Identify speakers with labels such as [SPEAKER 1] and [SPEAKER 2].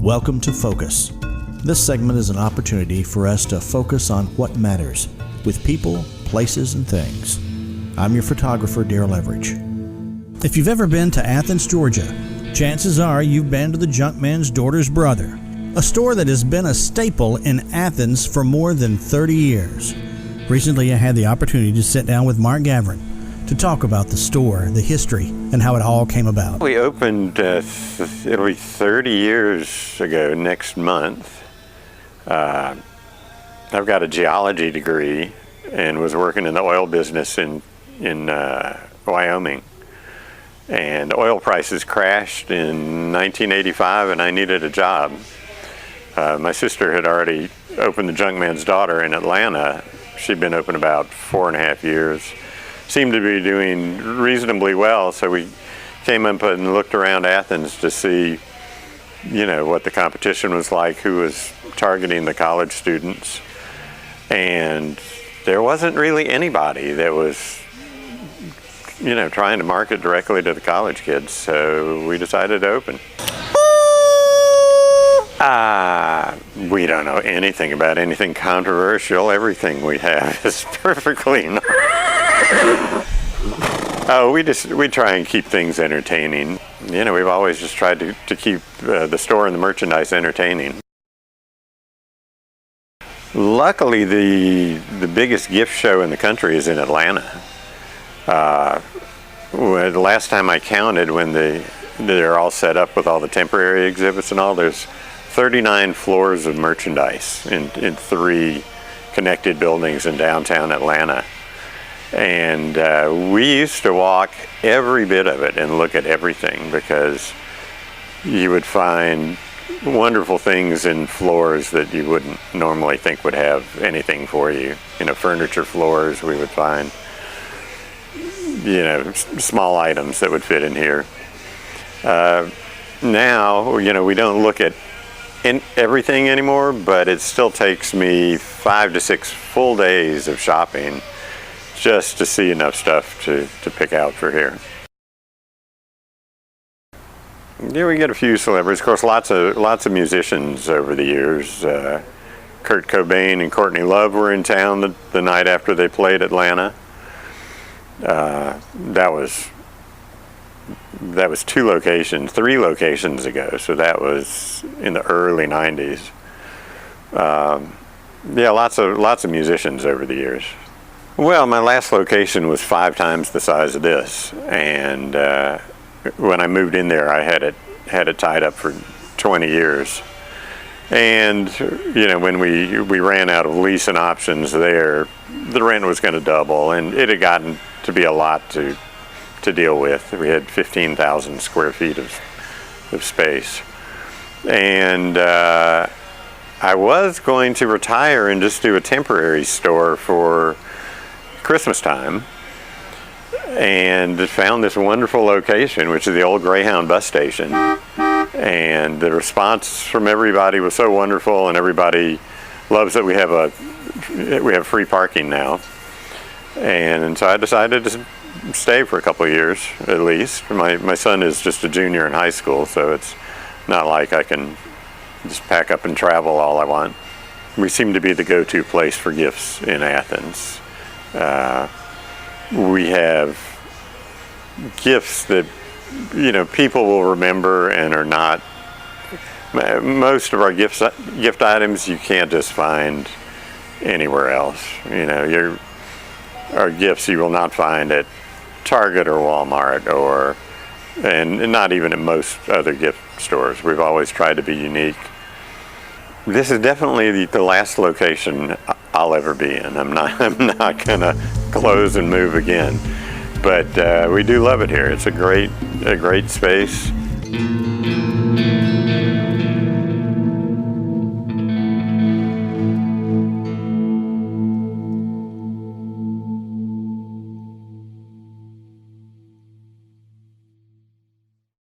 [SPEAKER 1] Welcome to Focus. This segment is an opportunity for us to focus on what matters with people, places, and things. I'm your photographer, Darrell Everidge. If you've ever been to Athens, Georgia, chances are you've been to the Junkman's Daughter's Brother, a store that has been a staple in Athens for more than 30 years. Recently, I had the opportunity to sit down with Mark Gavrin to talk about the store, the history, and how it all came about.
[SPEAKER 2] We opened, it'll be 30 years ago next month. I've got a geology degree and was working in the oil business in Wyoming. And oil prices crashed in 1985 and I needed a job. My sister had already opened the Junkman's Daughter in Atlanta. She'd been open about 4.5 years. Seemed to be doing reasonably well, so we came up and looked around Athens to see, what the competition was like, who was targeting the college students. And there wasn't really anybody that was, trying to market directly to the college kids, so we decided to open. We don't know anything about anything controversial. Everything we have is perfectly normal. We try and keep things entertaining. We've always just tried to keep the store and the merchandise entertaining. Luckily, the biggest gift show in the country is in Atlanta. The last time I counted, when they're all set up with all the temporary exhibits and all, there's 39 floors of merchandise in 3 connected buildings in downtown Atlanta. And we used to walk every bit of it and look at everything, because you would find wonderful things in floors that you wouldn't normally think would have anything for you. Furniture floors, we would find, small items that would fit in here. Now, we don't look at everything anymore, but it still takes me 5 to 6 full days of shopping just to see enough stuff to pick out for here. Yeah, we get a few celebrities. Of course, lots of musicians over the years. Kurt Cobain and Courtney Love were in town the night after they played Atlanta. That was 3 locations ago, so that was in the early 90s. Yeah, lots of musicians over the years. Well, my last location was 5 times the size of this, and when I moved in there, I had it tied up for 20 years. And when we ran out of lease and options there, the rent was going to double, and it had gotten to be a lot to deal with. We had 15,000 square feet of space, and I was going to retire and just do a temporary store for Christmas time, and found this wonderful location, which is the old Greyhound bus station, and the response from everybody was so wonderful, and everybody loves that we have free parking now. And so I decided to stay for a couple of years at least. My son is just a junior in high school, so it's not like I can just pack up and travel all I want. We seem to be the go-to place for gifts in Athens. We have gifts that people will remember and are not. Most of our gift items you can't just find anywhere else. Our gifts you will not find at Target or Walmart and not even at most other gift stores. We've always tried to be unique. This is definitely the last location I'll ever be in. I'm not gonna close and move again, but we do love it here. It's a great space.